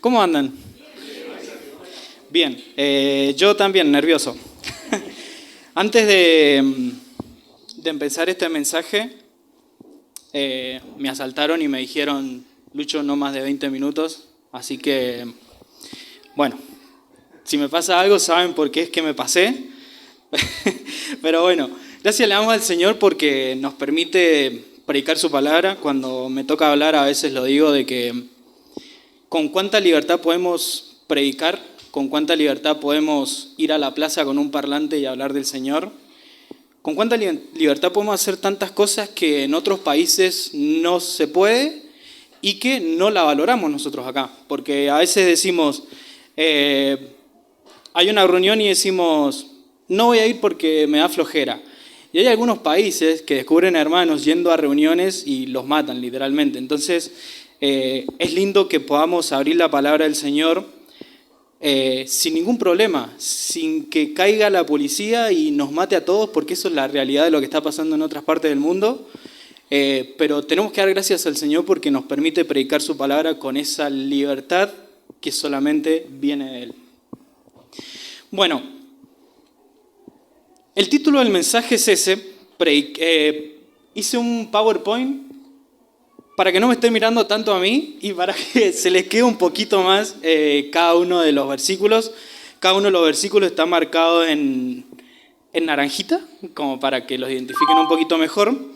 ¿Cómo andan? Bien, yo también nervioso. Antes de empezar este mensaje, me asaltaron y me dijeron, Lucho, no más de 20 minutos, así que, bueno, si me pasa algo saben por qué es que me pasé, pero bueno, gracias le damos al Señor porque nos permite predicar su palabra. Cuando me toca hablar a veces lo digo de que con cuánta libertad podemos predicar, con cuánta libertad podemos ir a la plaza con un parlante y hablar del Señor, con cuánta libertad podemos hacer tantas cosas que en otros países no se puede y que no la valoramos nosotros acá. Porque a veces decimos, hay una reunión y decimos, no voy a ir porque me da flojera. Y hay algunos países que descubren hermanos yendo a reuniones y los matan literalmente. Entonces, es lindo que podamos abrir la palabra del Señor sin ningún problema, sin que caiga la policía y nos mate a todos, porque eso es la realidad de lo que está pasando en otras partes del mundo. Pero tenemos que dar gracias al Señor porque nos permite predicar su palabra con esa libertad que solamente viene de Él. Bueno, el título del mensaje es ese. Hice un PowerPoint para que no me estén mirando tanto a mí y para que se les quede un poquito más cada uno de los versículos. Cada uno de los versículos está marcado en naranjita, como para que los identifiquen un poquito mejor.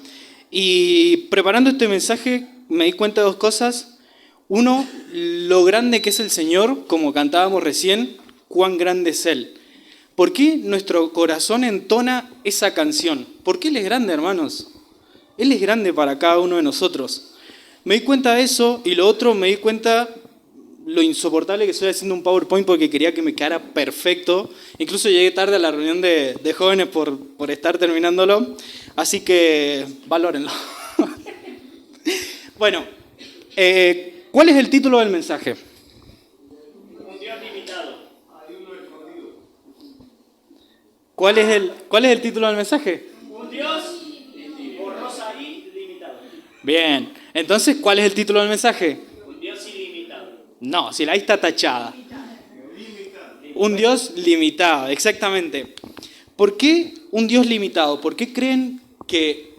Y preparando este mensaje me di cuenta de dos cosas. Uno, lo grande que es el Señor, como cantábamos recién, cuán grande es Él. ¿Por qué nuestro corazón entona esa canción? Porque Él es grande, hermanos. Él es grande para cada uno de nosotros. Me di cuenta de eso y lo otro me di cuenta lo insoportable que soy haciendo un PowerPoint porque quería que me quedara perfecto. Incluso llegué tarde a la reunión de jóvenes por estar terminándolo. Así que valórenlo. Bueno, ¿cuál es el título del mensaje? Un Dios limitado. ¿Cuál es el título del mensaje? Un Dios borrosa y limitado. Bien, entonces, ¿cuál es el título del mensaje? Un Dios ilimitado. No, si la I está tachada. Un Dios limitado, exactamente. ¿Por qué un Dios limitado? ¿Por qué creen que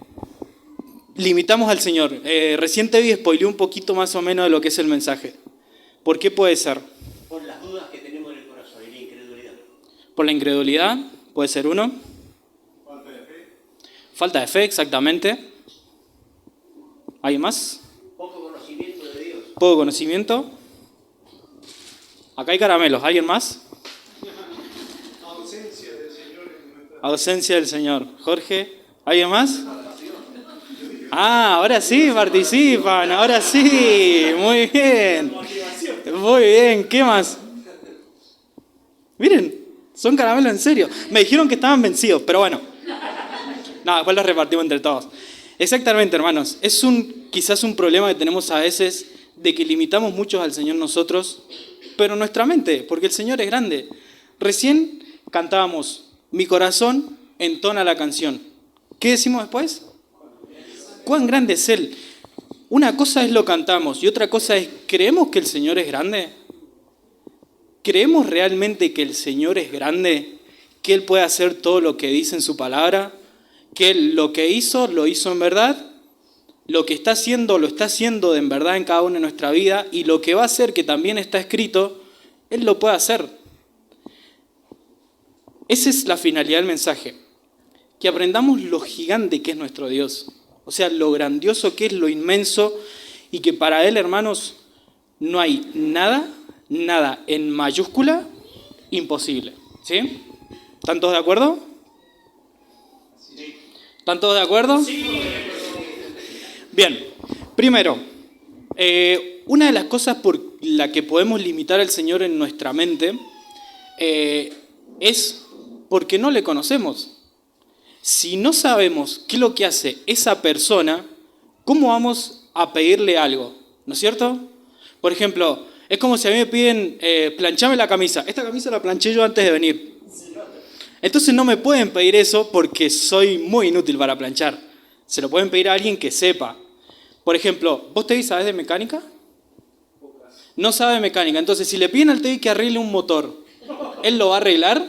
limitamos al Señor? Recién te spoileé un poquito más o menos de lo que es el mensaje. ¿Por qué puede ser? Por las dudas que tenemos en el corazón y la incredulidad. ¿Por la incredulidad? Puede ser uno. Falta de fe. Falta de fe, exactamente. ¿Alguien más? Poco conocimiento de Dios. Poco conocimiento. Acá hay caramelos. ¿Alguien más? Ausencia del Señor en nuestra Ausencia del Señor. Jorge, ¿alguien más? Ah, ahora sí participan, ahora sí. Muy bien. Muy bien, ¿qué más? Miren, son caramelos en serio. Me dijeron que estaban vencidos, pero bueno. No, después los repartimos entre todos. Exactamente, hermanos. Es quizás un problema que tenemos a veces de que limitamos mucho al Señor nosotros, pero nuestra mente, porque el Señor es grande. Recién cantábamos, mi corazón entona la canción. ¿Qué decimos después? ¿Cuán grande es Él? Una cosa es lo cantamos y otra cosa es, ¿creemos que el Señor es grande? ¿Creemos realmente que el Señor es grande? ¿Que Él puede hacer todo lo que dice en su palabra? ¿Que Él lo que hizo, lo hizo en verdad? Lo que está haciendo, lo está haciendo en verdad en cada una de nuestra vida y lo que va a hacer, que también está escrito, Él lo puede hacer. Esa es la finalidad del mensaje. Que aprendamos lo gigante que es nuestro Dios. O sea, lo grandioso que es, lo inmenso, y que para Él, hermanos, no hay nada en mayúscula imposible. ¿Sí? ¿Están todos de acuerdo? Sí. ¿Están todos de acuerdo? Sí. Bien, primero, una de las cosas por la que podemos limitar al Señor en nuestra mente es porque no le conocemos. Si no sabemos qué es lo que hace esa persona, ¿cómo vamos a pedirle algo? ¿No es cierto? Por ejemplo, es como si a mí me piden, planchame la camisa. Esta camisa la planché yo antes de venir. Entonces no me pueden pedir eso porque soy muy inútil para planchar. Se lo pueden pedir a alguien que sepa. Por ejemplo, ¿vos sabés de mecánica? No sabe mecánica. Entonces, si le piden al TEDx que arregle un motor, ¿él lo va a arreglar?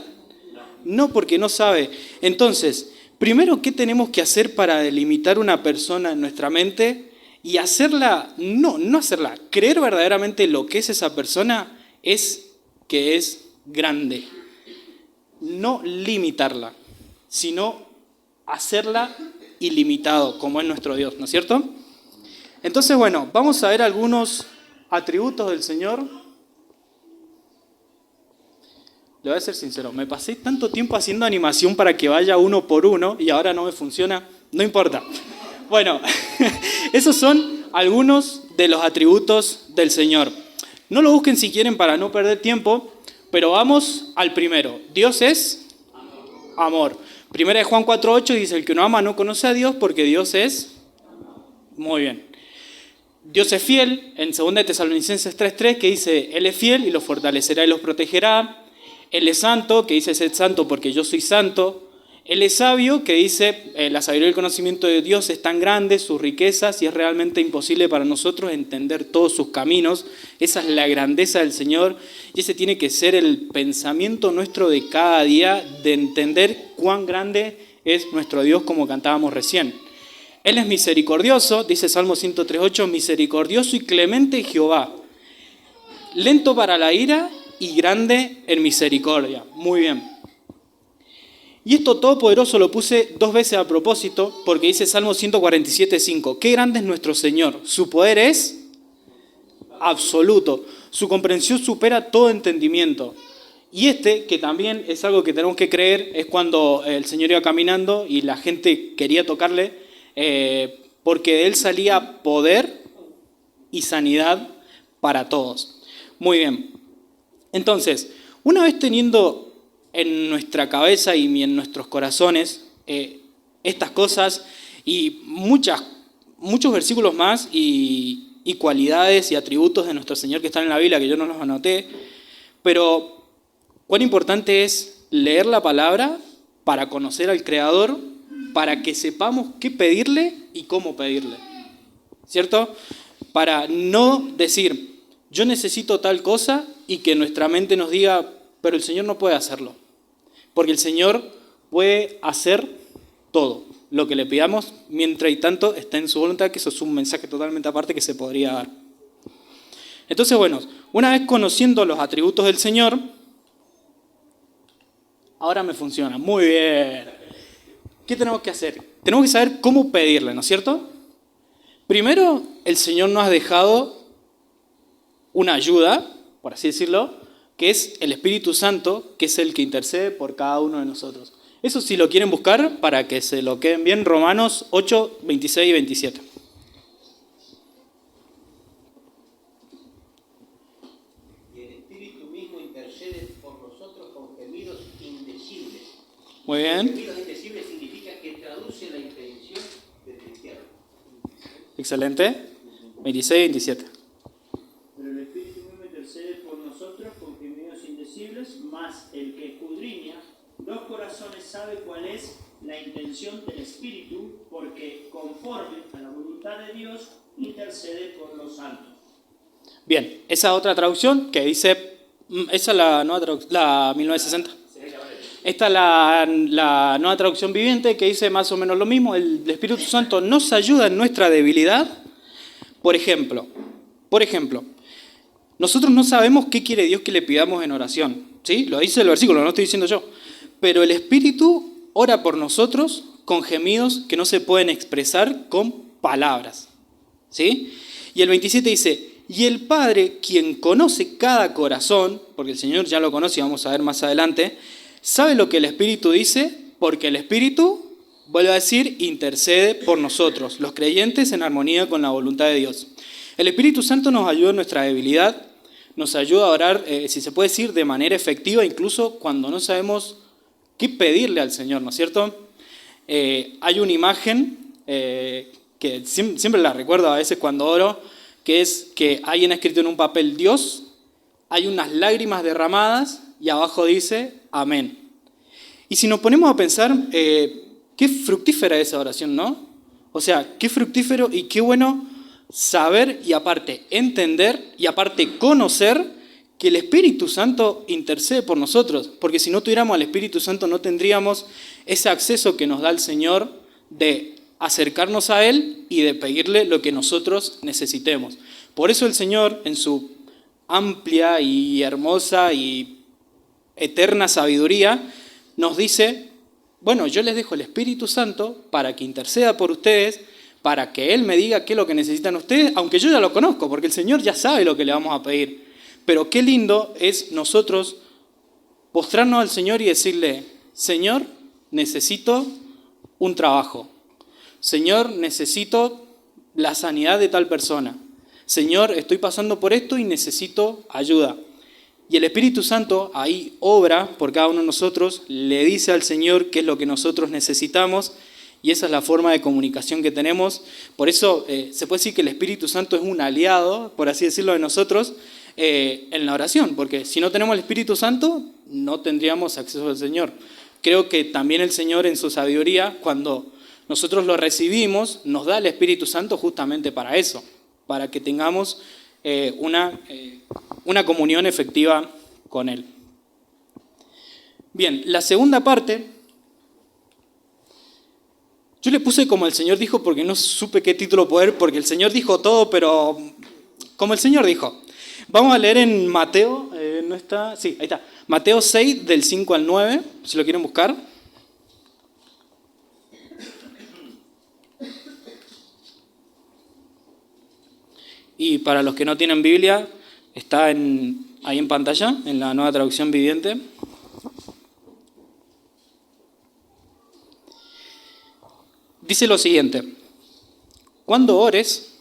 No, porque no sabe. Entonces, primero, ¿qué tenemos que hacer para delimitar una persona en nuestra mente? Y hacerla, no hacerla, creer verdaderamente lo que es esa persona es que es grande. No limitarla, sino hacerla ilimitado, como es nuestro Dios, ¿no es cierto? Entonces, bueno, vamos a ver algunos atributos del Señor. Le voy a ser sincero, me pasé tanto tiempo haciendo animación para que vaya uno por uno y ahora no me funciona, no importa. Bueno, esos son algunos de los atributos del Señor. No lo busquen si quieren para no perder tiempo, pero vamos al primero. Dios es amor. Primera de Juan 4:8 dice, el que no ama no conoce a Dios porque Dios es... Muy bien. Dios es fiel, en 2 de Tesalonicenses 3:3, que dice, Él es fiel y los fortalecerá y los protegerá. Él es santo, que dice, sed santo porque yo soy santo. Él es sabio, que dice, la sabiduría y el conocimiento de Dios es tan grande, sus riquezas, y es realmente imposible para nosotros entender todos sus caminos. Esa es la grandeza del Señor, y ese tiene que ser el pensamiento nuestro de cada día, de entender cuán grande es nuestro Dios, como cantábamos recién. Él es misericordioso, dice Salmo 103:8, misericordioso y clemente Jehová, lento para la ira y grande en misericordia. Muy bien. Y esto todopoderoso lo puse 2 veces a propósito, porque dice Salmo 147:5, qué grande es nuestro Señor, su poder es absoluto, su comprensión supera todo entendimiento. Y que también es algo que tenemos que creer, es cuando el Señor iba caminando y la gente quería tocarle, porque de él salía poder y sanidad para todos. Muy bien. Entonces, una vez teniendo en nuestra cabeza y en nuestros corazones estas cosas y muchos versículos más y cualidades y atributos de nuestro Señor que están en la Biblia, que yo no los anoté, pero cuán importante es leer la palabra para conocer al Creador, para que sepamos qué pedirle y cómo pedirle, ¿cierto? Para no decir, yo necesito tal cosa y que nuestra mente nos diga, pero el Señor no puede hacerlo, porque el Señor puede hacer todo lo que le pidamos, mientras y tanto está en su voluntad, que eso es un mensaje totalmente aparte que se podría dar. Entonces, bueno, una vez conociendo los atributos del Señor, ahora me funciona, muy bien. ¿Qué tenemos que hacer? Tenemos que saber cómo pedirle, ¿no es cierto? Primero, el Señor nos ha dejado una ayuda, por así decirlo, que es el Espíritu Santo, que es el que intercede por cada uno de nosotros. Eso si lo quieren buscar, para que se lo queden bien, Romanos 8, 26 y 27. Y el Espíritu mismo intercede por nosotros con gemidos indecibles. Muy bien. Gemidos indecibles significa que traduce la intención del cristiano. Excelente. 26 y 27. Pero el Espíritu mismo intercede por nosotros con gemidos indecibles, más el que escudriña los corazones sabe cuál es la intención del Espíritu, porque conforme a la voluntad de Dios intercede por los santos. Bien, esa otra traducción que dice, esa es la nueva traducción, la 1960. Esta es la nueva traducción viviente que dice más o menos lo mismo. El Espíritu Santo nos ayuda en nuestra debilidad. Por ejemplo, nosotros no sabemos qué quiere Dios que le pidamos en oración, ¿sí? Lo dice el versículo, no lo estoy diciendo yo. Pero el Espíritu ora por nosotros con gemidos que no se pueden expresar con palabras, ¿sí? Y el 27 dice, y el Padre, quien conoce cada corazón, porque el Señor ya lo conoce y vamos a ver más adelante, sabe lo que el Espíritu dice, porque el Espíritu, vuelve a decir, intercede por nosotros, los creyentes en armonía con la voluntad de Dios. El Espíritu Santo nos ayuda en nuestra debilidad, nos ayuda a orar, si se puede decir, de manera efectiva, incluso cuando no sabemos qué pedirle al Señor, ¿no es cierto? Hay una imagen que siempre la recuerdo a veces cuando oro, que es que alguien ha escrito en un papel Dios, hay unas lágrimas derramadas y abajo dice amén. Y si nos ponemos a pensar, qué fructífera esa oración, ¿no? O sea, qué fructífero y qué bueno saber y aparte entender y aparte conocer que el Espíritu Santo intercede por nosotros, porque si no tuviéramos al Espíritu Santo no tendríamos ese acceso que nos da el Señor de acercarnos a Él y de pedirle lo que nosotros necesitemos. Por eso el Señor, en su amplia y hermosa y eterna sabiduría, nos dice, bueno, yo les dejo el Espíritu Santo para que interceda por ustedes, para que Él me diga qué es lo que necesitan ustedes, aunque yo ya lo conozco, porque el Señor ya sabe lo que le vamos a pedir. Pero qué lindo es nosotros postrarnos al Señor y decirle, Señor, necesito un trabajo. Señor, necesito la sanidad de tal persona. Señor, estoy pasando por esto y necesito ayuda. Y el Espíritu Santo ahí obra por cada uno de nosotros, le dice al Señor qué es lo que nosotros necesitamos y esa es la forma de comunicación que tenemos. Por eso se puede decir que el Espíritu Santo es un aliado, por así decirlo, de nosotros en la oración, porque si no tenemos el Espíritu Santo no tendríamos acceso al Señor. Creo que también el Señor en su sabiduría, cuando nosotros lo recibimos, nos da el Espíritu Santo justamente para eso, para que tengamos una comunión efectiva con Él. Bien, la segunda parte, yo le puse como el Señor dijo porque no supe qué título poner, porque el Señor dijo todo, pero como el Señor dijo. Vamos a leer en Mateo, ¿no está? Sí, ahí está. Mateo 6, del 5 al 9, si lo quieren buscar. Y para los que no tienen Biblia, está ahí en pantalla, en la Nueva Traducción Viviente. Dice lo siguiente: cuando ores,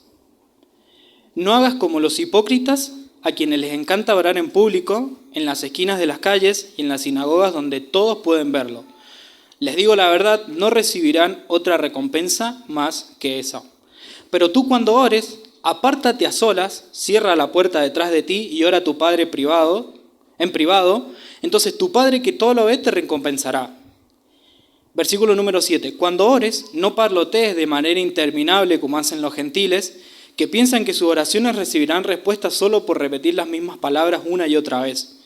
no hagas como los hipócritas, a quienes les encanta orar en público, en las esquinas de las calles y en las sinagogas donde todos pueden verlo. Les digo la verdad, no recibirán otra recompensa más que esa. Pero tú cuando ores, apártate a solas, cierra la puerta detrás de ti y ora a tu Padre en privado, entonces tu Padre que todo lo ve te recompensará. Versículo número 7. Cuando ores, no parlotees de manera interminable como hacen los gentiles, que piensan que sus oraciones recibirán respuesta solo por repetir las mismas palabras una y otra vez.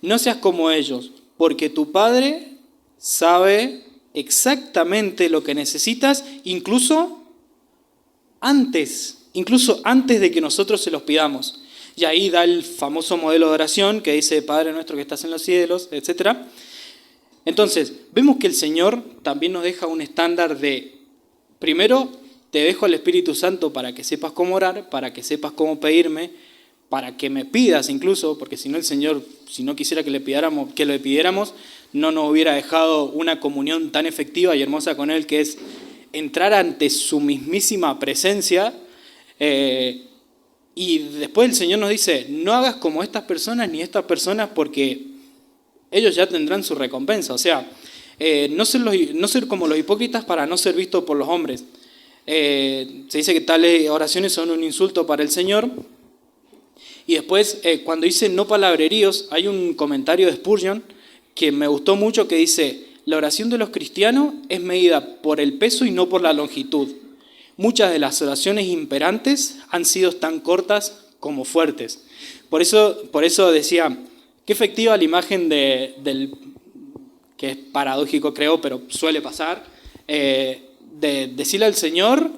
No seas como ellos, porque tu Padre sabe exactamente lo que necesitas, incluso antes de que nosotros se los pidamos. Y ahí da el famoso modelo de oración que dice, Padre nuestro que estás en los cielos, etc. Entonces, vemos que el Señor también nos deja un estándar de, primero, te dejo al Espíritu Santo para que sepas cómo orar, para que sepas cómo pedirme, para que me pidas incluso, porque si no el Señor, si no quisiera que le pidiéramos, no nos hubiera dejado una comunión tan efectiva y hermosa con Él, que es entrar ante su mismísima presencia. Y después el Señor nos dice, no hagas como estas personas ni estas personas porque ellos ya tendrán su recompensa. O sea, no ser como los hipócritas para no ser vistos por los hombres. Se dice que tales oraciones son un insulto para el Señor. Y después, cuando dice no palabreríos, hay un comentario de Spurgeon que me gustó mucho que dice, la oración de los cristianos es medida por el peso y no por la longitud. Muchas de las oraciones imperantes han sido tan cortas como fuertes. Por eso decía, qué efectiva la imagen del que es paradójico creo, pero suele pasar, de decirle al Señor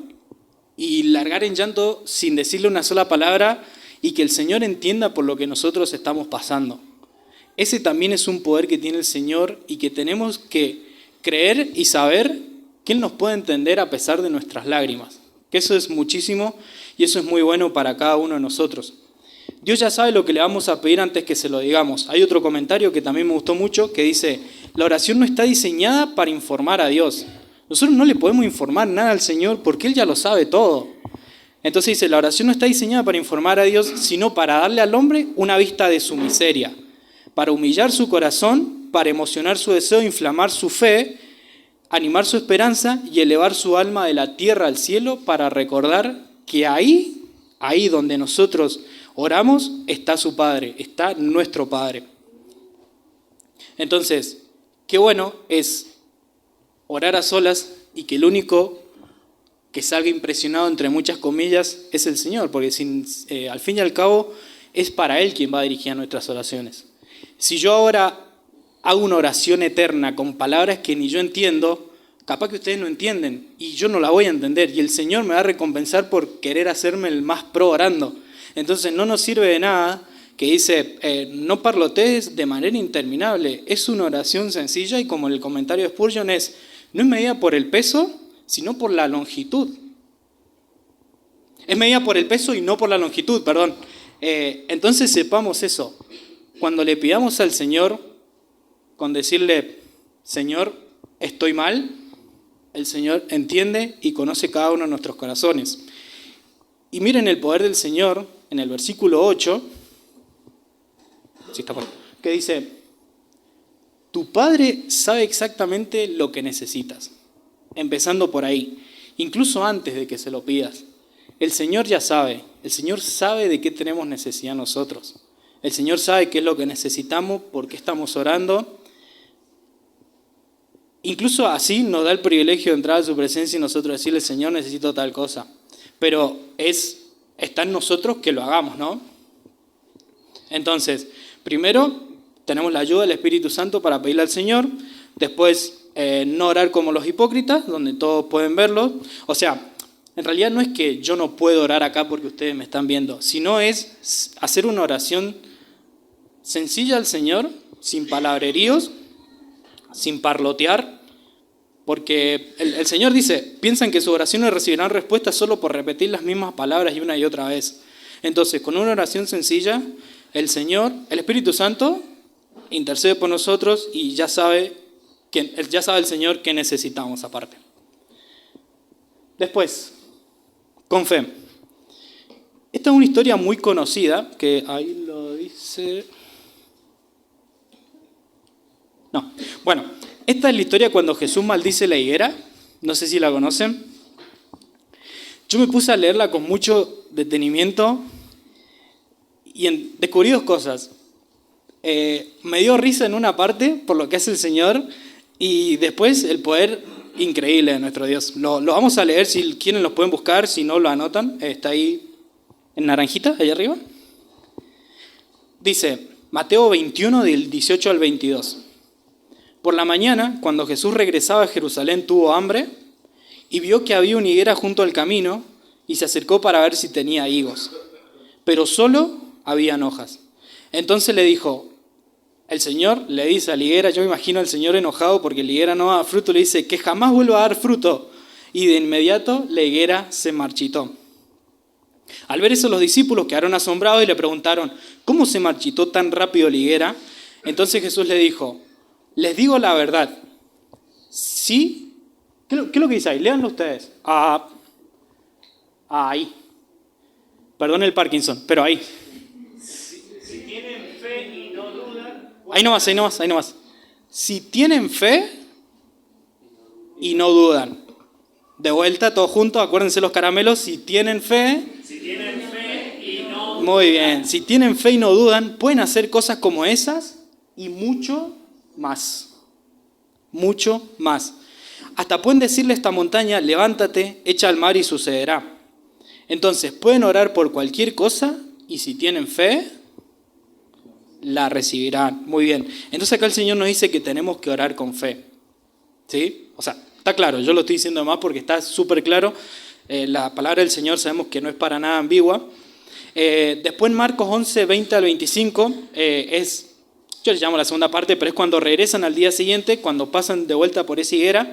y largar en llanto sin decirle una sola palabra y que el Señor entienda por lo que nosotros estamos pasando. Ese también es un poder que tiene el Señor y que tenemos que creer y saber que Él nos puede entender a pesar de nuestras lágrimas. Que eso es muchísimo y eso es muy bueno para cada uno de nosotros. Dios ya sabe lo que le vamos a pedir antes que se lo digamos. Hay otro comentario que también me gustó mucho que dice, la oración no está diseñada para informar a Dios. Nosotros no le podemos informar nada al Señor porque Él ya lo sabe todo. Entonces dice, la oración no está diseñada para informar a Dios, sino para darle al hombre una vista de su miseria, para humillar su corazón, para emocionar su deseo, inflamar su fe, animar su esperanza y elevar su alma de la tierra al cielo para recordar que ahí donde nosotros oramos, está su Padre, está nuestro Padre. Entonces, qué bueno es orar a solas y que el único que salga impresionado entre muchas comillas es el Señor, porque al fin y al cabo es para Él quien va a dirigir nuestras oraciones. Si yo ahora hago una oración eterna con palabras que ni yo entiendo, capaz que ustedes no entienden y yo no la voy a entender y el Señor me va a recompensar por querer hacerme el más pro orando. Entonces no nos sirve de nada que dice, no parlotees de manera interminable. Es una oración sencilla y como el comentario de Spurgeon no es medida por el peso, sino por la longitud. Es medida por el peso y no por la longitud, perdón. Entonces sepamos eso. Cuando le pidamos al Señor, con decirle, Señor, estoy mal, el Señor entiende y conoce cada uno de nuestros corazones. Y miren el poder del Señor en el versículo 8, que dice, tu Padre sabe exactamente lo que necesitas. Empezando por ahí, incluso antes de que se lo pidas. El Señor ya sabe, el Señor sabe de qué tenemos necesidad nosotros. El Señor sabe qué es lo que necesitamos, por qué estamos orando. Incluso así nos da el privilegio de entrar a su presencia y nosotros decirle, Señor, necesito tal cosa. Pero está en nosotros que lo hagamos, ¿no? Entonces, primero tenemos la ayuda del Espíritu Santo para pedirle al Señor. Después, no orar como los hipócritas, donde todos pueden verlo. O sea, en realidad no es que yo no puedo orar acá porque ustedes me están viendo, sino es hacer una oración sencilla al Señor, sin palabreríos, sin parlotear, porque el Señor dice, piensan que sus oraciones recibirán respuesta solo por repetir las mismas palabras y una y otra vez. Entonces, con una oración sencilla, el Señor, el Espíritu Santo, intercede por nosotros y ya sabe el Señor qué necesitamos aparte. Después, con fe. Esta es una historia muy conocida, que ahí lo dice... No, bueno, esta es la historia cuando Jesús maldice la higuera, no sé si la conocen. Yo me puse a leerla con mucho detenimiento y descubrí dos cosas. Me dio risa en una parte por lo que hace el Señor y después el poder increíble de nuestro Dios. Lo vamos a leer, si quieren los pueden buscar, si no lo anotan, está ahí en naranjita, ahí arriba. Dice, Mateo 21 del 18 al 22. Por la mañana, cuando Jesús regresaba a Jerusalén, tuvo hambre y vio que había una higuera junto al camino y se acercó para ver si tenía higos. Pero solo habían hojas. Entonces le dijo, el Señor le dice a la higuera, yo me imagino al Señor enojado porque la higuera no daba fruto, le dice que jamás vuelva a dar fruto. Y de inmediato la higuera se marchitó. Al ver eso los discípulos quedaron asombrados y le preguntaron, ¿cómo se marchitó tan rápido la higuera? Entonces Jesús le dijo, les digo la verdad. ¿Sí? ¿Qué es lo que dice ahí? Léanlo ustedes. Ahí. Perdón el Parkinson, pero ahí. Si tienen fe y no dudan... Ahí nomás. Si tienen fe y no dudan. De vuelta, todos juntos, acuérdense los caramelos. Si tienen fe... Si tienen fe y no dudan. Muy bien. Si tienen fe y no dudan, pueden hacer cosas como esas y mucho más. Mucho más. Hasta pueden decirle a esta montaña, levántate, echa al mar y sucederá. Entonces, pueden orar por cualquier cosa y si tienen fe, la recibirán. Muy bien. Entonces acá el Señor nos dice que tenemos que orar con fe. ¿Sí? O sea, está claro, yo lo estoy diciendo más porque está súper claro. La palabra del Señor sabemos que no es para nada ambigua. Después en Marcos 11, 20 al 25, yo le llamo la segunda parte, pero es cuando regresan al día siguiente, cuando pasan de vuelta por esa higuera,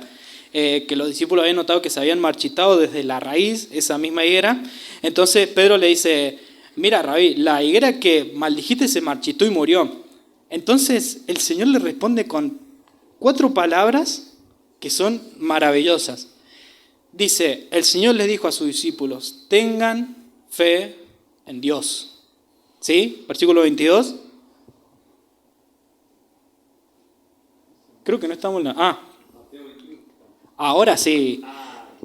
que los discípulos habían notado que se habían marchitado desde la raíz, esa misma higuera. Entonces Pedro le dice, mira, Rabí, la higuera que maldijiste se marchitó y murió. Entonces el Señor le responde con 4 palabras que son maravillosas. Dice, el Señor les dijo a sus discípulos, tengan fe en Dios. ¿Sí? Versículo 22. Creo que no estamos en la... Ahora sí.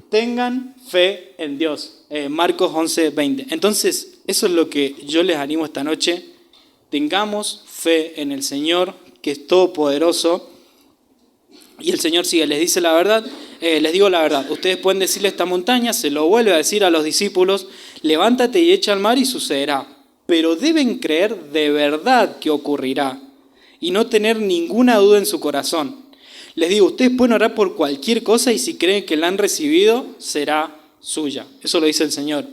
Tengan fe en Dios. Marcos 11, 20. Entonces, eso es lo que yo les animo esta noche. Tengamos fe en el Señor, que es todopoderoso. Y el Señor sigue, les dice la verdad. les digo la verdad, ustedes pueden decirle a esta montaña, se lo vuelve a decir a los discípulos, levántate y echa al mar y sucederá. Pero deben creer de verdad que ocurrirá y no tener ninguna duda en su corazón. Les digo, ustedes pueden orar por cualquier cosa y si creen que la han recibido, será suya. Eso lo dice el Señor.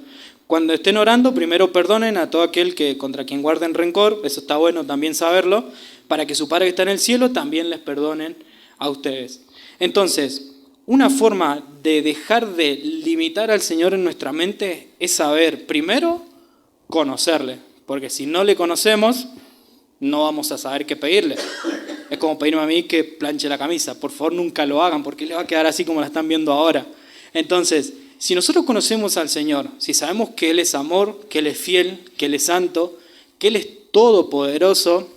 Cuando estén orando, primero perdonen a todo aquel que contra quien guarden rencor, eso está bueno también saberlo, para que su Padre que está en el cielo también les perdonen a ustedes. Entonces, una forma de dejar de limitar al Señor en nuestra mente es saber, primero, conocerle, porque si no le conocemos, no vamos a saber qué pedirle. Es como pedirme a mí que planche la camisa. Por favor, nunca lo hagan, porque le va a quedar así como la están viendo ahora. Entonces, si nosotros conocemos al Señor, si sabemos que Él es amor, que Él es fiel, que Él es santo, que Él es todopoderoso,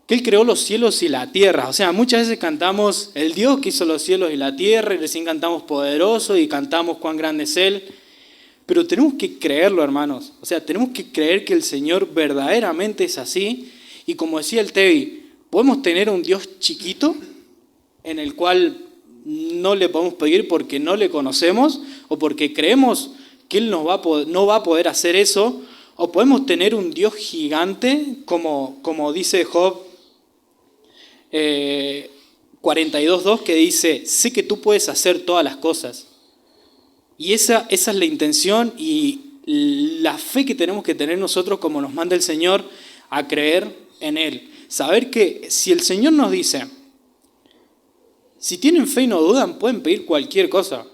que Él creó los cielos y la tierra. O sea, muchas veces cantamos el Dios que hizo los cielos y la tierra, y recién cantamos poderoso y cantamos cuán grande es Él. Pero tenemos que creerlo, hermanos. O sea, tenemos que creer que el Señor verdaderamente es así. Y como decía el Tevi, podemos tener un Dios chiquito en el cual no le podemos pedir porque no le conocemos o porque creemos que Él no va a poder hacer eso. O podemos tener un Dios gigante, como dice Job 42.2, que dice, sé que tú puedes hacer todas las cosas. Y esa es la intención y la fe que tenemos que tener nosotros como nos manda el Señor a creer en Él. Saber que si el Señor nos dice, si tienen fe y no dudan, pueden pedir cualquier cosa.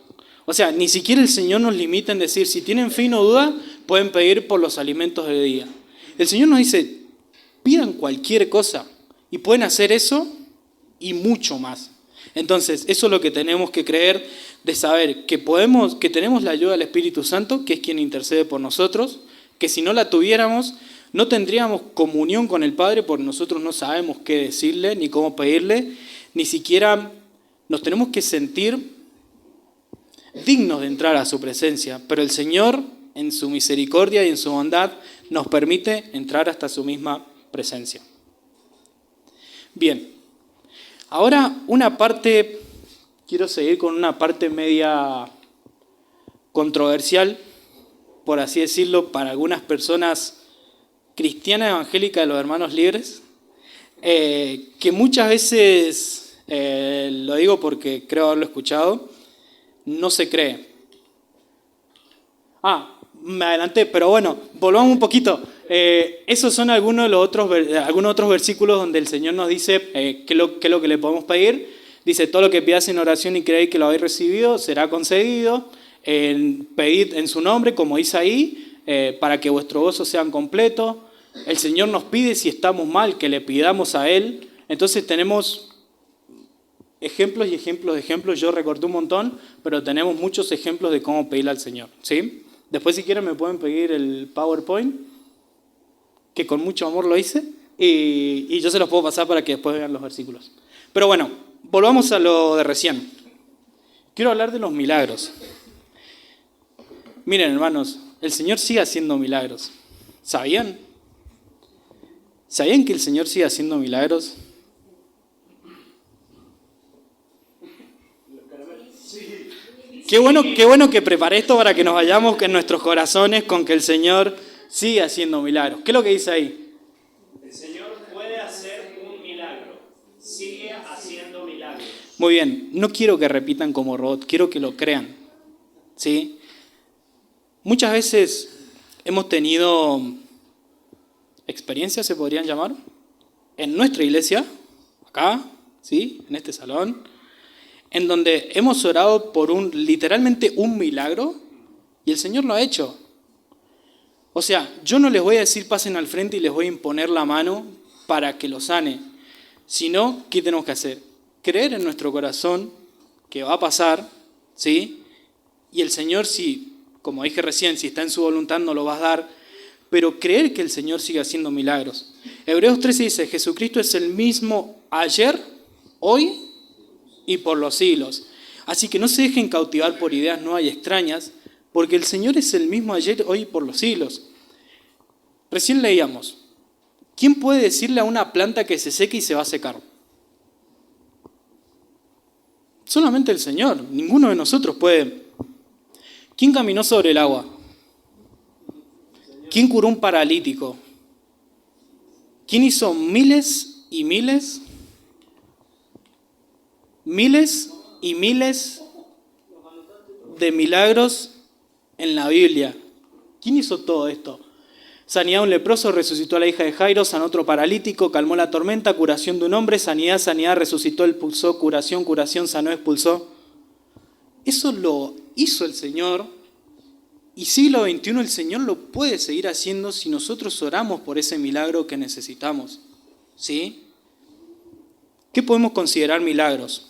O sea, ni siquiera el Señor nos limita en decir, si tienen fe y no dudan, pueden pedir por los alimentos del día. El Señor nos dice, pidan cualquier cosa y pueden hacer eso y mucho más. Entonces, eso es lo que tenemos que creer, de saber que tenemos la ayuda del Espíritu Santo, que es quien intercede por nosotros, que si no la tuviéramos, no tendríamos comunión con el Padre porque nosotros no sabemos qué decirle ni cómo pedirle, ni siquiera nos tenemos que sentir dignos de entrar a su presencia. Pero el Señor, en su misericordia y en su bondad, nos permite entrar hasta su misma presencia. Bien, ahora quiero seguir con una parte media controversial, por así decirlo, para algunas personas cristianas evangélicas de los hermanos libres, que muchas veces, lo digo porque creo haberlo escuchado, no se cree. Me adelanté, pero bueno, volvamos un poquito. Esos son algunos otros versículos donde el Señor nos dice qué es lo que le podemos pedir. Dice, todo lo que pidáis en oración y creéis que lo habéis recibido, será concedido. Pedid en su nombre, como dice ahí, para que vuestro gozo sea completo. El Señor nos pide, si estamos mal, que le pidamos a Él. Entonces tenemos ejemplos y ejemplos de ejemplos. Yo recorté un montón, pero tenemos muchos ejemplos de cómo pedirle al Señor, ¿sí? Después, si quieren, me pueden pedir el PowerPoint, que con mucho amor lo hice, y yo se los puedo pasar para que después vean los versículos. Pero bueno, volvamos a lo de recién. Quiero hablar de los milagros. Miren, hermanos, el Señor sigue haciendo milagros. ¿Sabían? ¿Sabían que el Señor sigue haciendo milagros? Qué bueno que preparé esto para que nos vayamos en nuestros corazones con que el Señor sigue haciendo milagros. ¿Qué es lo que dice ahí? El Señor puede hacer un milagro. Sigue haciendo milagros. Muy bien, no quiero que repitan como robot, quiero que lo crean. ¿Sí? Muchas veces hemos tenido experiencias, se podrían llamar, en nuestra iglesia, acá, ¿sí? En este salón, en donde hemos orado por literalmente un milagro y el Señor lo ha hecho. O sea, yo no les voy a decir pasen al frente y les voy a imponer la mano para que lo sane, sino, ¿qué tenemos que hacer? Creer en nuestro corazón que va a pasar, ¿sí? Y el Señor, si, como dije recién, si está en su voluntad, no lo va a dar, pero creer que el Señor sigue haciendo milagros. Hebreos 13 dice, Jesucristo es el mismo ayer, hoy y por los siglos. Así que no se dejen cautivar por ideas nuevas y extrañas, porque el Señor es el mismo ayer, hoy y por los siglos. Recién leíamos, ¿quién puede decirle a una planta que se seque y se va a secar? Solamente el Señor. Ninguno de nosotros puede. ¿Quién caminó sobre el agua? ¿Quién curó un paralítico? ¿Quién hizo miles y miles de milagros en la Biblia? ¿Quién hizo todo esto? Sanidad a un leproso, resucitó a la hija de Jairo, sanó a otro paralítico, calmó la tormenta, curación de un hombre, sanidad, sanidad, resucitó, expulsó, curación, curación, sanó, expulsó. Eso lo hizo el Señor, y siglo XXI el Señor lo puede seguir haciendo si nosotros oramos por ese milagro que necesitamos. ¿Sí? ¿Qué podemos considerar milagros?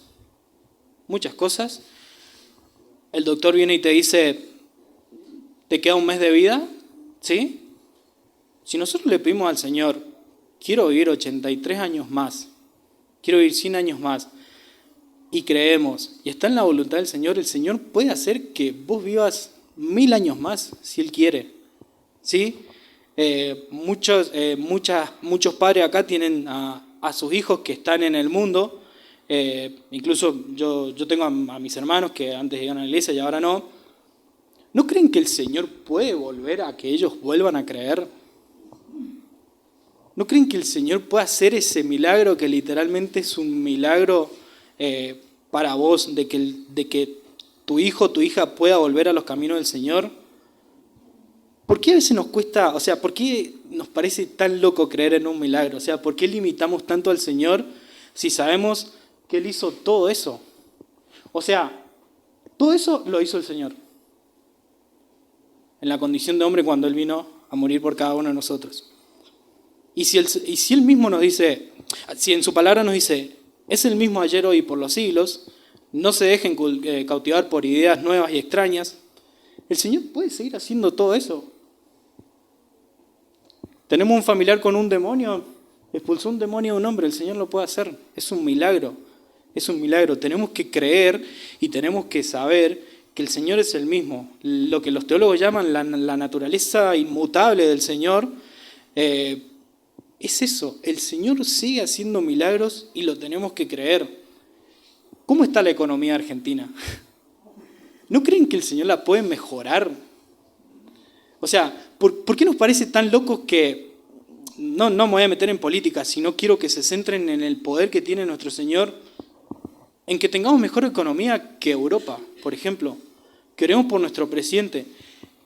Muchas cosas. El doctor viene y te dice, ¿te queda un mes de vida? ¿Sí? Si nosotros le pedimos al Señor, quiero vivir 83 años más, quiero vivir 100 años más, y creemos, y está en la voluntad del Señor, el Señor puede hacer que vos vivas 1000 años más, si Él quiere. ¿Sí? Muchos padres acá tienen a sus hijos que están en el mundo, incluso yo tengo a mis hermanos que antes iban a la iglesia y ahora no. ¿No creen que el Señor puede volver a que ellos vuelvan a creer? ¿No creen que el Señor puede hacer ese milagro que literalmente es un milagro para vos, de que tu hijo o tu hija pueda volver a los caminos del Señor? ¿Por qué a veces nos cuesta, por qué nos parece tan loco creer en un milagro? ¿Por qué limitamos tanto al Señor si sabemos que Él hizo todo eso? Todo eso lo hizo el Señor. En la condición de hombre cuando Él vino a morir por cada uno de nosotros. Y si Él mismo nos dice, si en su palabra nos dice, es el mismo ayer, hoy y por los siglos, no se dejen cautivar por ideas nuevas y extrañas, el Señor puede seguir haciendo todo eso. Tenemos un familiar con un demonio, expulsó un demonio de un hombre, el Señor lo puede hacer, es un milagro, tenemos que creer y tenemos que saber que el Señor es el mismo, lo que los teólogos llaman la naturaleza inmutable del Señor, es eso, el Señor sigue haciendo milagros y lo tenemos que creer. ¿Cómo está la economía argentina? ¿No creen que el Señor la puede mejorar? ¿Por qué nos parece tan locos que, no me voy a meter en política, sino quiero que se centren en el poder que tiene nuestro Señor, en que tengamos mejor economía que Europa, por ejemplo, que oremos por nuestro presidente,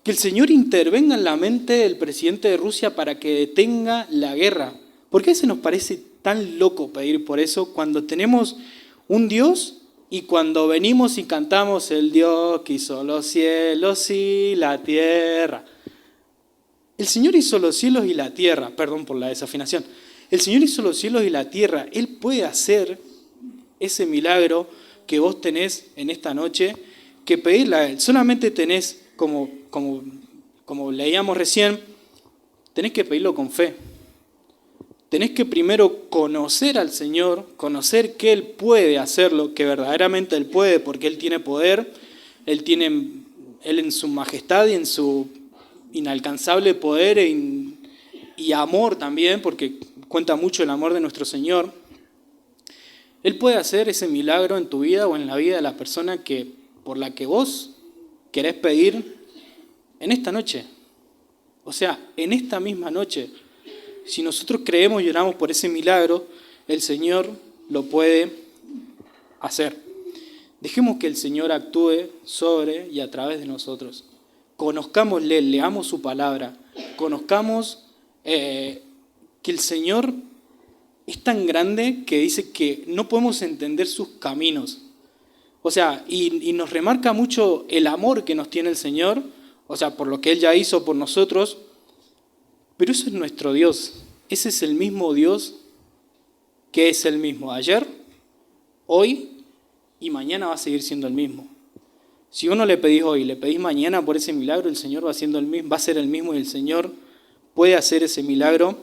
que el Señor intervenga en la mente del presidente de Rusia para que detenga la guerra? ¿Por qué a veces nos parece tan loco pedir por eso cuando tenemos un Dios y cuando venimos y cantamos el Dios que hizo los cielos y la tierra? El Señor hizo los cielos y la tierra, perdón por la desafinación. El Señor hizo los cielos y la tierra. Él puede hacer ese milagro que vos tenés en esta noche, que pedirle a Él. Solamente tenés, como leíamos recién, tenés que pedirlo con fe. Tenés que primero conocer al Señor, conocer que Él puede hacerlo, que verdaderamente Él puede, porque Él tiene poder, Él en su majestad y en su inalcanzable poder y amor también, porque cuenta mucho el amor de nuestro Señor. Él puede hacer ese milagro en tu vida o en la vida de la persona por la que vos querés pedir en esta noche. En esta misma noche. Si nosotros creemos y oramos por ese milagro, el Señor lo puede hacer. Dejemos que el Señor actúe sobre y a través de nosotros. Conozcámosle, leamos su palabra. Conozcamos que el Señor es tan grande que dice que no podemos entender sus caminos. Y nos remarca mucho el amor que nos tiene el Señor, por lo que Él ya hizo por nosotros. Pero eso es nuestro Dios. Ese es el mismo Dios que es el mismo ayer, hoy y mañana va a seguir siendo el mismo. Si uno le pedís hoy, le pedís mañana por ese milagro, el Señor va a ser el mismo y el Señor puede hacer ese milagro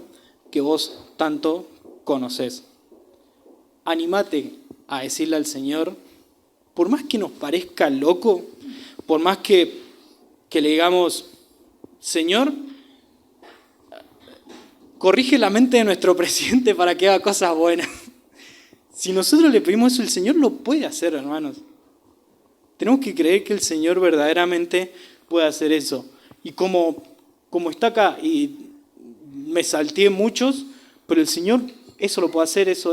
que vos tanto conocés. Anímate a decirle al Señor, por más que nos parezca loco, por más que le digamos, Señor, corrige la mente de nuestro presidente para que haga cosas buenas. Si nosotros le pedimos eso, el Señor lo puede hacer, hermanos. Tenemos que creer que el Señor verdaderamente puede hacer eso. Y como está acá, y me salteé muchos, pero el Señor eso lo puede hacer, eso,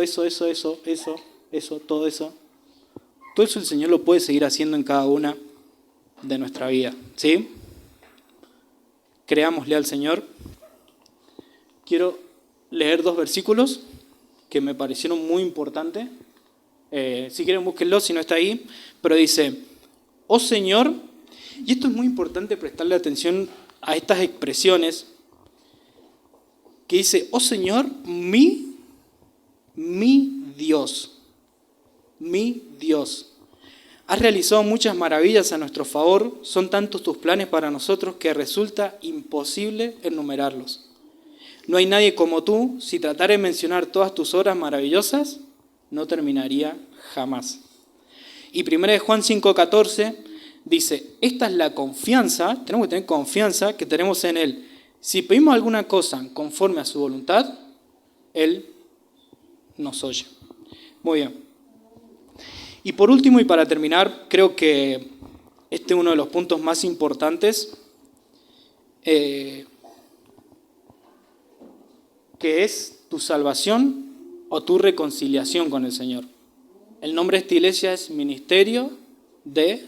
todo eso. Todo eso el Señor lo puede seguir haciendo en cada una de nuestra vida. ¿Sí? Creámosle al Señor. Quiero leer 2 versículos que me parecieron muy importantes. Si quieren búsquenlo, si no está ahí. Pero dice, oh Señor, y esto es muy importante prestarle atención a estas expresiones, que dice, oh Señor, mi Dios, has realizado muchas maravillas a nuestro favor, son tantos tus planes para nosotros que resulta imposible enumerarlos. No hay nadie como tú, si tratara de mencionar todas tus obras maravillosas, no terminaría jamás. Y 1 Juan 5:14 dice, esta es la confianza, tenemos que tener confianza que tenemos en Él. Si pedimos alguna cosa conforme a su voluntad, Él nos oye. Muy bien. Y por último, y para terminar, creo que este es uno de los puntos más importantes, que es tu salvación o tu reconciliación con el Señor. El nombre de esta iglesia es Ministerio de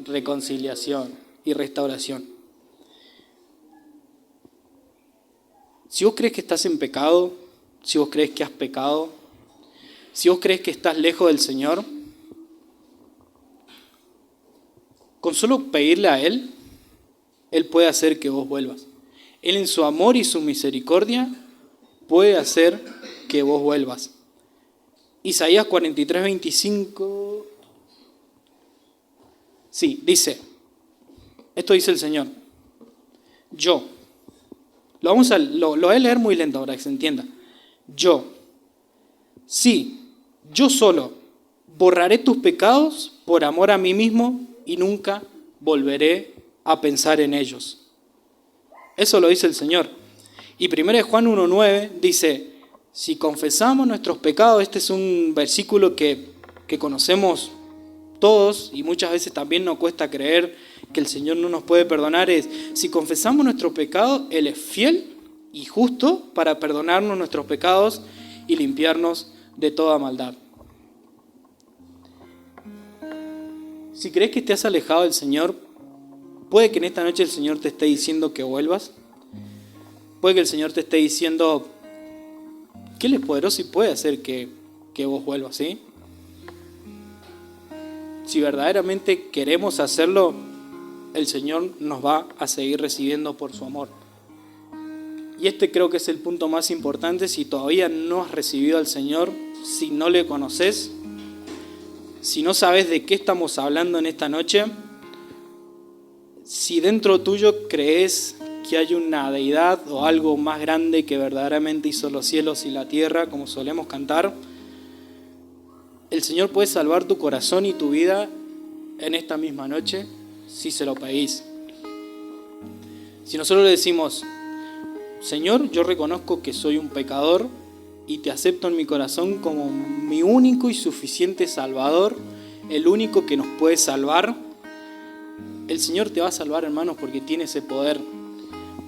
Reconciliación y Restauración. Si vos crees que estás en pecado, si vos crees que has pecado, si vos crees que estás lejos del Señor, con solo pedirle a Él, Él puede hacer que vos vuelvas. Él en su amor y su misericordia puede hacer que vos vuelvas. Isaías 43:25. Sí, dice, esto dice el Señor, yo, lo voy a leer muy lento para que se entienda. Yo, sí, yo solo borraré tus pecados por amor a mí mismo y nunca volveré a pensar en ellos. Eso lo dice el Señor. Y 1 Juan 1:9 dice, si confesamos nuestros pecados, este es un versículo que conocemos todos y muchas veces también nos cuesta creer que el Señor no nos puede perdonar, es, si confesamos nuestro pecado, Él es fiel y justo para perdonarnos nuestros pecados y limpiarnos de toda maldad. Si crees que te has alejado del Señor, puede que en esta noche el Señor te esté diciendo que vuelvas. Puede que el Señor te esté diciendo que Él es poderoso y puede hacer que vos vuelvas, ¿sí? Si verdaderamente queremos hacerlo, el Señor nos va a seguir recibiendo por su amor. Y este creo que es el punto más importante. Si todavía no has recibido al Señor, si no le conoces, si no sabes de qué estamos hablando en esta noche, si dentro tuyo crees que hay una deidad o algo más grande que verdaderamente hizo los cielos y la tierra, como solemos cantar, el Señor puede salvar tu corazón y tu vida en esta misma noche si se lo pedís. Si nosotros le decimos, Señor, yo reconozco que soy un pecador y te acepto en mi corazón como mi único y suficiente Salvador, el único que nos puede salvar, el Señor te va a salvar, hermanos, porque tiene ese poder.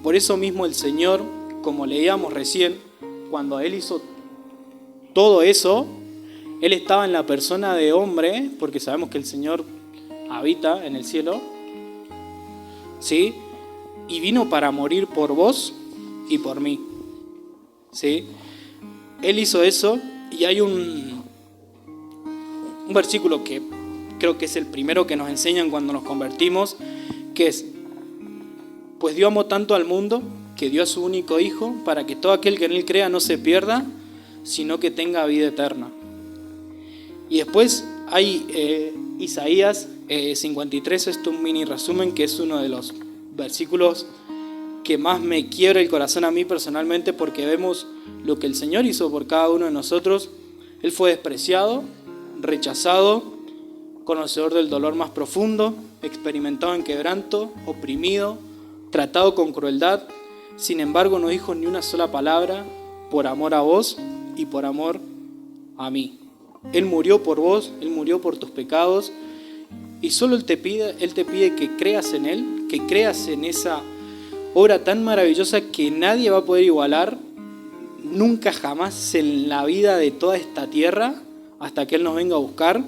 Por eso mismo el Señor, como leíamos recién, cuando Él hizo todo eso, Él estaba en la persona de hombre, porque sabemos que el Señor habita en el cielo, ¿sí? Y vino para morir por vos y por mí, ¿sí? Él hizo eso y hay un versículo que creo que es el primero que nos enseñan cuando nos convertimos, que es, pues Dios amó tanto al mundo que dio a su único Hijo para que todo aquel que en Él crea no se pierda, sino que tenga vida eterna. Y después hay Isaías 53, esto es un mini resumen, que es uno de los versículos que más me quiebra el corazón a mí personalmente, porque vemos lo que el Señor hizo por cada uno de nosotros. Él fue despreciado, rechazado, conocedor del dolor más profundo, experimentado en quebranto, oprimido, tratado con crueldad. Sin embargo, no dijo ni una sola palabra por amor a vos y por amor a mí. Él murió por vos, Él murió por tus pecados y solo Él te pide que creas en Él, que creas en esa obra tan maravillosa que nadie va a poder igualar nunca jamás en la vida de toda esta tierra hasta que Él nos venga a buscar.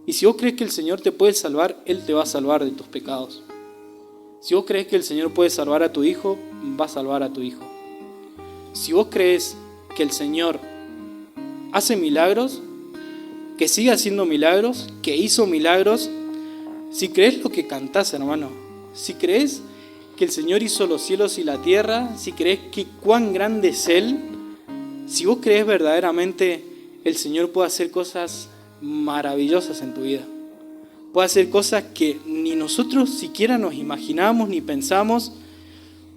Y si vos crees que el Señor te puede salvar, Él te va a salvar de tus pecados. Si vos crees que el Señor puede salvar a tu hijo, va a salvar a tu hijo. Si vos crees que el Señor hace milagros, que sigue haciendo milagros, que hizo milagros, si crees lo que cantás, hermano, si crees que el Señor hizo los cielos y la tierra, si crees que cuán grande es Él, si vos crees verdaderamente el Señor puede hacer cosas maravillosas en tu vida, puede hacer cosas que ni nosotros siquiera nos imaginamos ni pensamos.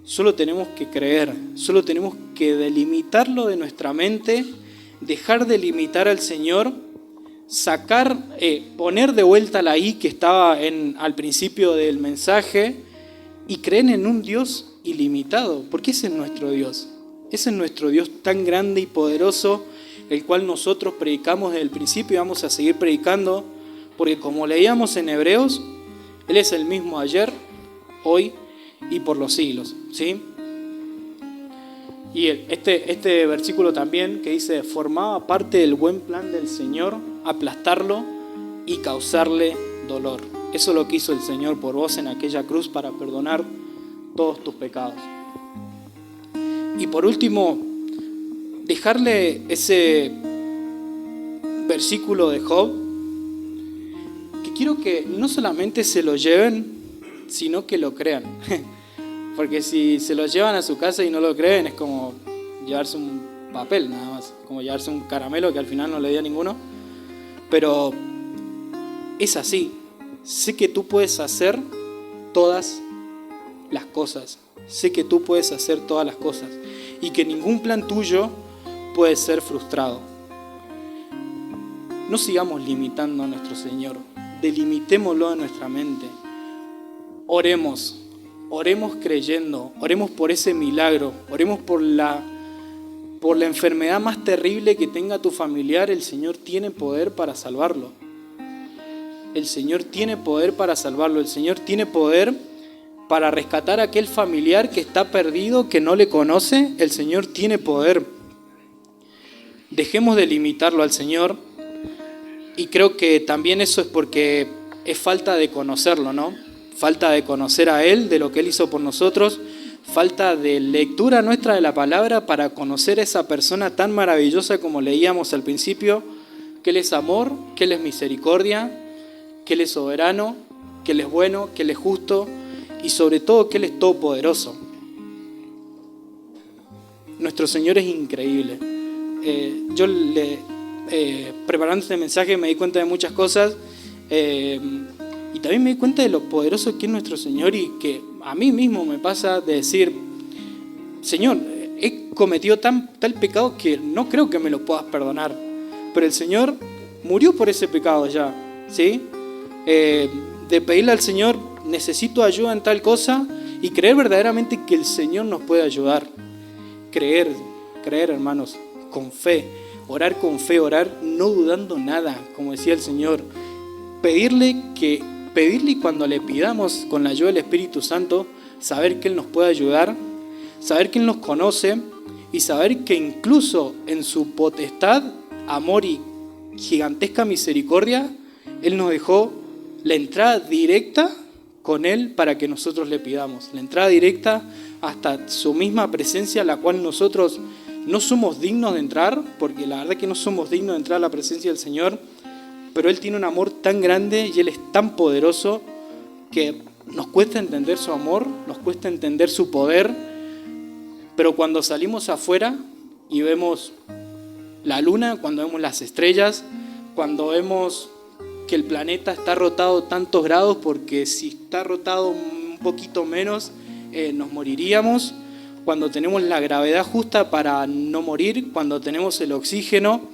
Solo tenemos que creer, solo tenemos que delimitarlo de nuestra mente, dejar de limitar al Señor, poner de vuelta la I que estaba al principio del mensaje y creer en un Dios ilimitado, porque ese es nuestro Dios. Ese es nuestro Dios tan grande y poderoso, el cual nosotros predicamos desde el principio y vamos a seguir predicando, porque como leíamos en Hebreos, Él es el mismo ayer, hoy y por los siglos, ¿sí? Y este versículo también que dice, formaba parte del buen plan del Señor aplastarlo y causarle dolor. Eso es lo que hizo el Señor por vos en aquella cruz para perdonar todos tus pecados. Y por último, dejarle ese versículo de Job, que quiero que no solamente se lo lleven, sino que lo crean. Porque si se lo llevan a su casa y no lo creen, es como llevarse un papel nada más, como llevarse un caramelo que al final no le dio a ninguno. Pero es así. Sé que tú puedes hacer todas las cosas. Sé que tú puedes hacer todas las cosas. Y que ningún plan tuyo puede ser frustrado. No sigamos limitando a nuestro Señor. Delimitémoslo en nuestra mente. Oremos creyendo, oremos por ese milagro, oremos por la enfermedad más terrible que tenga tu familiar. El Señor tiene poder para salvarlo. El Señor tiene poder para salvarlo. El Señor tiene poder para rescatar a aquel familiar que está perdido, que no le conoce. El Señor tiene poder. Dejemos de limitarlo al Señor. Y creo que también eso es porque es falta de conocerlo, ¿no? Falta de conocer a Él, de lo que Él hizo por nosotros. Falta de lectura nuestra de la palabra para conocer a esa persona tan maravillosa como leíamos al principio, que Él es amor, que Él es misericordia, que Él es soberano, que Él es bueno, que Él es justo y sobre todo que Él es todopoderoso. Nuestro Señor es increíble. Preparando este mensaje me di cuenta de muchas cosas. Y también me di cuenta de lo poderoso que es nuestro Señor y que a mí mismo me pasa de decir, Señor, he cometido tal pecado que no creo que me lo puedas perdonar. Pero el Señor murió por ese pecado ya, ¿sí? De pedirle al Señor, necesito ayuda en tal cosa y creer verdaderamente que el Señor nos puede ayudar. Creer, hermanos, con fe, orar no dudando nada, como decía el Señor. Pedirle y cuando le pidamos con la ayuda del Espíritu Santo, saber que Él nos puede ayudar, saber que Él nos conoce y saber que incluso en su potestad, amor y gigantesca misericordia, Él nos dejó la entrada directa con Él para que nosotros le pidamos. La entrada directa hasta su misma presencia, la cual nosotros no somos dignos de entrar, porque la verdad que no somos dignos de entrar a la presencia del Señor. Pero Él tiene un amor tan grande y Él es tan poderoso que nos cuesta entender su amor, nos cuesta entender su poder. Pero cuando salimos afuera y vemos la luna, cuando vemos las estrellas, cuando vemos que el planeta está rotado tantos grados, porque si está rotado un poquito menos, nos moriríamos. Cuando tenemos la gravedad justa para no morir, cuando tenemos el oxígeno,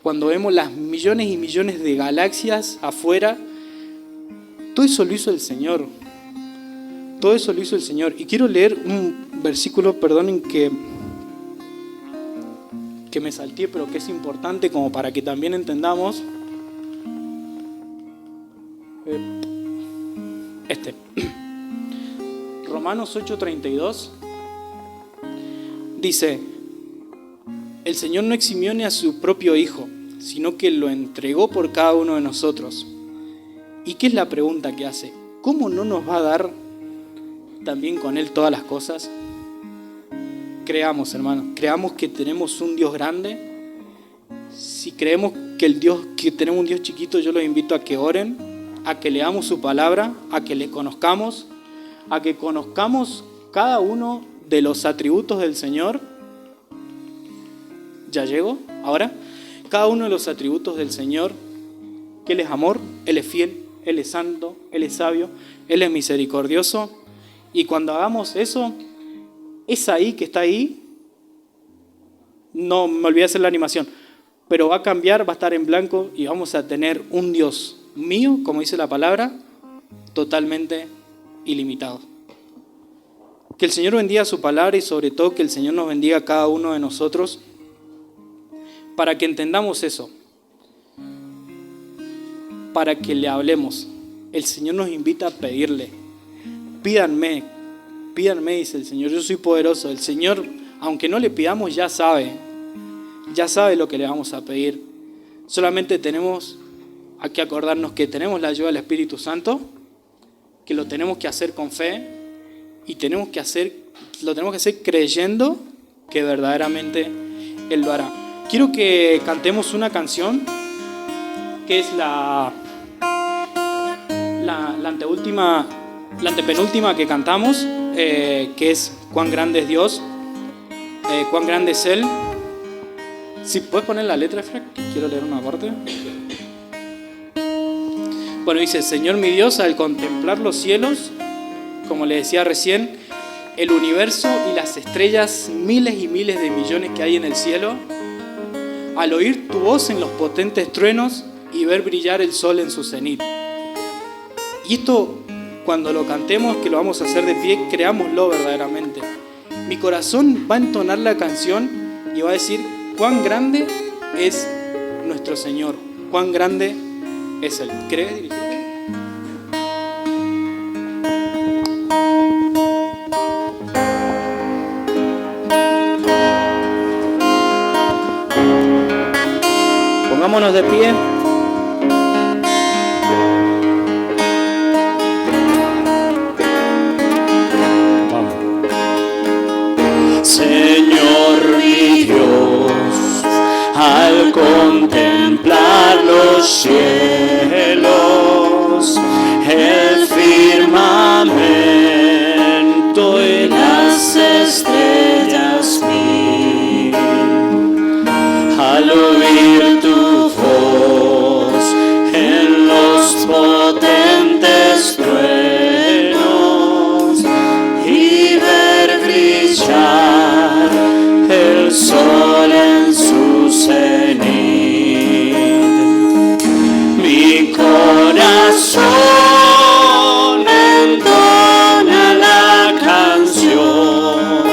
cuando vemos las millones y millones de galaxias afuera, todo eso lo hizo el Señor. Todo eso lo hizo el Señor. Y quiero leer un versículo, perdonen, que que me salté, pero que es importante como para que también entendamos. Romanos 8:32 dice: el Señor no eximió ni a su propio Hijo, sino que lo entregó por cada uno de nosotros. ¿Y qué es la pregunta que hace? ¿Cómo no nos va a dar también con Él todas las cosas? Creamos, hermanos, creamos que tenemos un Dios grande. Si creemos que tenemos un Dios chiquito, yo los invito a que oren, a que leamos su palabra, a que le conozcamos, a que conozcamos cada uno de los atributos del Señor. ¿Ya llego? Ahora, cada uno de los atributos del Señor, que Él es amor, Él es fiel, Él es santo, Él es sabio, Él es misericordioso. Y cuando hagamos eso, esa I que está ahí, no me olvidé de hacer la animación, pero va a cambiar, va a estar en blanco y vamos a tener un Dios mío, como dice la palabra, totalmente ilimitado. Que el Señor bendiga su palabra y sobre todo que el Señor nos bendiga a cada uno de nosotros para que entendamos eso, para que le hablemos. El Señor nos invita a pedirle. Pídanme, dice el Señor, yo soy poderoso. El Señor, aunque no le pidamos, ya sabe lo que le vamos a pedir. Solamente tenemos que acordarnos que tenemos la ayuda del Espíritu Santo, que lo tenemos que hacer con fe y lo tenemos que hacer creyendo que verdaderamente Él lo hará. Quiero que cantemos una canción que es la antepenúltima que cantamos, que es Cuán grande es Dios, cuán grande es Él. Si puedes poner la letra, Frank, quiero leer una parte. Bueno, dice: Señor mi Dios, al contemplar los cielos, como le decía recién, el universo y las estrellas, miles y miles de millones que hay en el cielo, al oír tu voz en los potentes truenos y ver brillar el sol en su cenit. Y esto, cuando lo cantemos, que lo vamos a hacer de pie, creámoslo verdaderamente. Mi corazón va a entonar la canción y va a decir: cuán grande es nuestro Señor, cuán grande es Él. ¿Querés dirigirte? Pongámonos de pie. Vamos. Señor mi Dios, al contemplar los cielos, el firmamento y las estrellas mil, al oír tu voz en los potentes truenos y ver brillar el sol en su cenit, mi corazón entona la canción.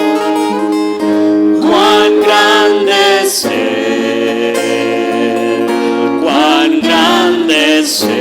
Cuán grande es Él, cuán grande es Él.